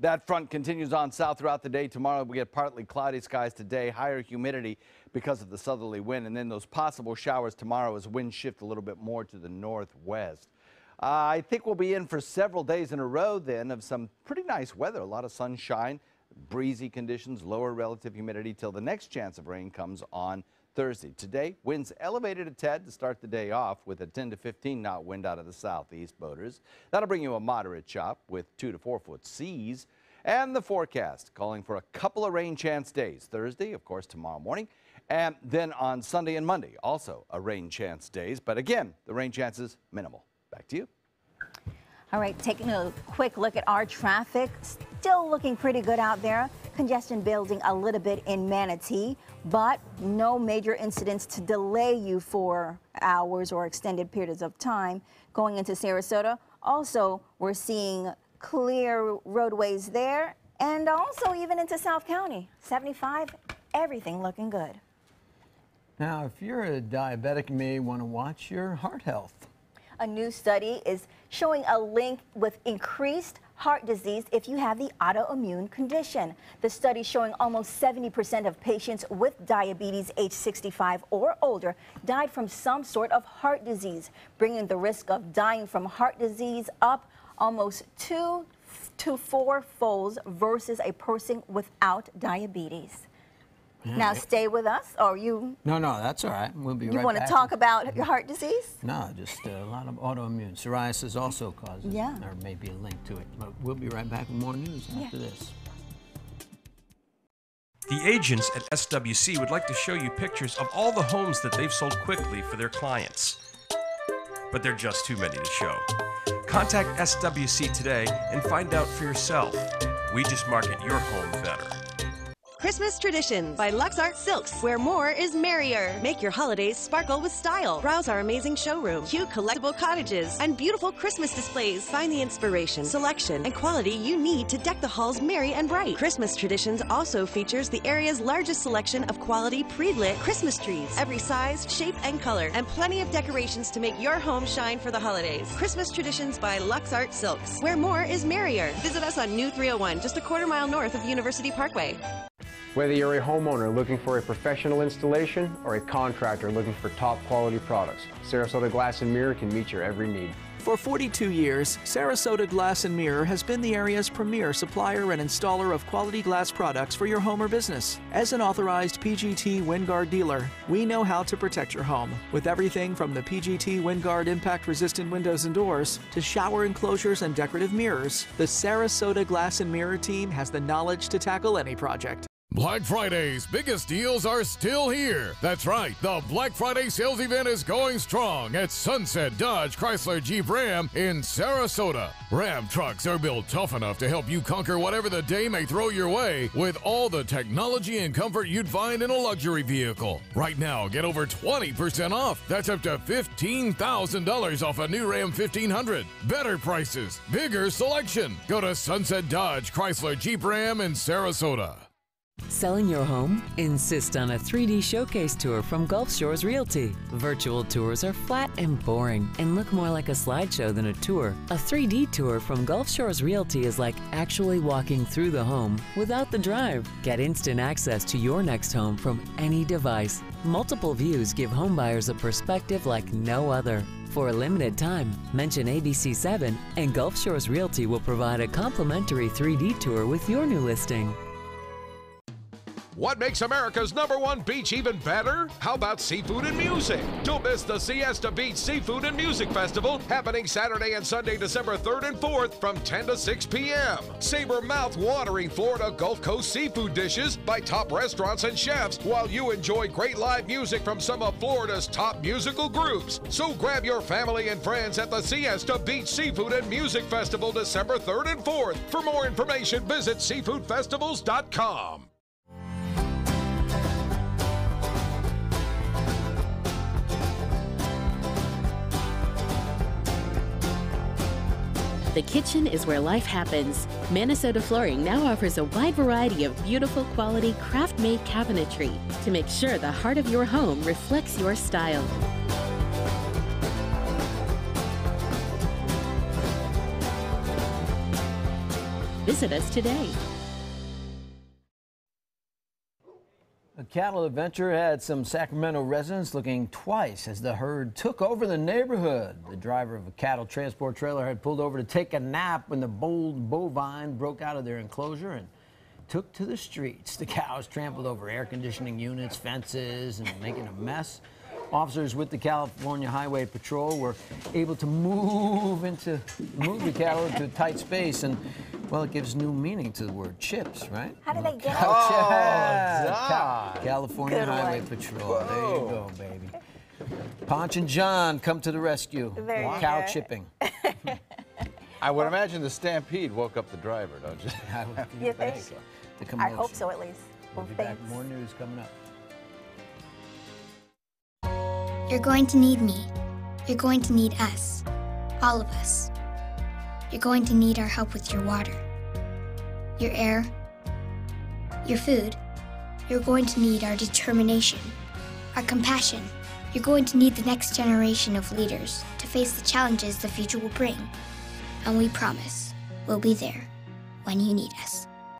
That front continues on south throughout the day. Tomorrow we get partly cloudy skies today, higher humidity because of the southerly wind, and then those possible showers tomorrow as winds shift a little bit more to the northwest. I think we'll be in for several days in a row then of some pretty nice weather, a lot of sunshine, breezy conditions, lower relative humidity till the next chance of rain comes on Thursday. Today, winds elevated a tad to start the day off with a 10 to 15 knot wind out of the southeast, boaters. That'll bring you a moderate chop with 2 to 4 foot seas. And the forecast calling for a couple of rain chance days. Thursday, of course, tomorrow morning. And then on Sunday and Monday, also a rain chance days. But again, the rain chances minimal. Back to you.
All right, taking a quick look at our traffic. Still looking pretty good out there. Congestion building a little bit in Manatee, but no major incidents to delay you for hours or extended periods of time. Going into Sarasota, also we're seeing clear roadways there, and also even into South County. 75, everything looking good.
Now, if you're a diabetic, you may want to watch your heart health.
A new study is showing a link with increased heart disease if you have the autoimmune condition. The study showing almost 70% of patients with diabetes age 65 or older died from some sort of heart disease, bringing the risk of dying from heart disease up almost 2 to 4 folds versus a person without diabetes.
Yeah.
Now stay with us, or you...
No, that's all right. We'll be right back.
You want to talk about your heart disease?
No, just a lot of autoimmune. Psoriasis also causes, or maybe a link to it. But we'll be right back with more news after this.
The agents at SWC would like to show you pictures of all the homes that they've sold quickly for their clients. But they're just too many to show. Contact SWC today and find out for yourself. We just market your home better.
Christmas Traditions by Lux Art Silks, where more is merrier. Make your holidays sparkle with style. Browse our amazing showroom, cute collectible cottages, and beautiful Christmas displays. Find the inspiration, selection, and quality you need to deck the halls merry and bright. Christmas Traditions also features the area's largest selection of quality pre-lit Christmas trees, every size, shape, and color, and plenty of decorations to make your home shine for the holidays. Christmas Traditions by Lux Art Silks, where more is merrier. Visit us on New 301, just a quarter-mile north of University Parkway.
Whether you're a homeowner looking for a professional installation or a contractor looking for top quality products, Sarasota Glass and Mirror can meet your every need.
For 42 years, Sarasota Glass and Mirror has been the area's premier supplier and installer of quality glass products for your home or business. As an authorized PGT WinGuard dealer, we know how to protect your home with everything from the PGT WinGuard impact-resistant windows and doors to shower enclosures and decorative mirrors. The Sarasota Glass and Mirror team has the knowledge to tackle any project.
Black Friday's biggest deals are still here. That's right, the Black Friday sales event is going strong at Sunset Dodge Chrysler Jeep Ram in Sarasota. Ram trucks are built tough enough to help you conquer whatever the day may throw your way with all the technology and comfort you'd find in a luxury vehicle. Right now, get over 20% off. That's up to $15,000 off a new Ram 1500. Better prices, bigger selection. Go to Sunset Dodge Chrysler Jeep Ram in Sarasota.
Selling your home? Insist on a 3D showcase tour from Gulf Shores Realty. Virtual tours are flat and boring and look more like a slideshow than a tour. A 3D tour from Gulf Shores Realty is like actually walking through the home without the drive. Get instant access to your next home from any device. Multiple views give homebuyers a perspective like no other. For a limited time, mention ABC7 and Gulf Shores Realty will provide a complimentary 3D tour with your new listing.
What makes America's #1 beach even better? How about seafood and music? Don't miss the Siesta Beach Seafood and Music Festival happening Saturday and Sunday, December 3rd and 4th from 10 to 6 p.m. Savor mouth-watering Florida Gulf Coast seafood dishes by top restaurants and chefs while you enjoy great live music from some of Florida's top musical groups. So grab your family and friends at the Siesta Beach Seafood and Music Festival December 3rd and 4th. For more information, visit seafoodfestivals.com.
The kitchen is where life happens. Minnesota Flooring now offers a wide variety of beautiful quality craft-made cabinetry to make sure the heart of your home reflects your style. Visit us today.
A cattle adventure had some Sacramento residents looking twice as the herd took over the neighborhood. The driver of a cattle transport trailer had pulled over to take a nap when the bold bovine broke out of their enclosure and took to the streets. The cows trampled over air conditioning units, fences, and making a mess. Officers with the California Highway Patrol were able to move the cattle into a tight space, and well, it gives new meaning to the word chips, right?
How did they get
out? California Highway Patrol. Whoa. There you go, baby. Ponch and John come to the rescue.
Very
Cow
good.
chipping.
I would imagine the stampede woke up the driver, don't you?
You think?
So.
I hope so, at least.
We'll be back. More news coming up.
You're going to need me. You're going to need us. All of us. You're going to need our help with your water, your air, your food. You're going to need our determination, our compassion. You're going to need the next generation of leaders to face the challenges the future will bring. And we promise we'll be there when you need us.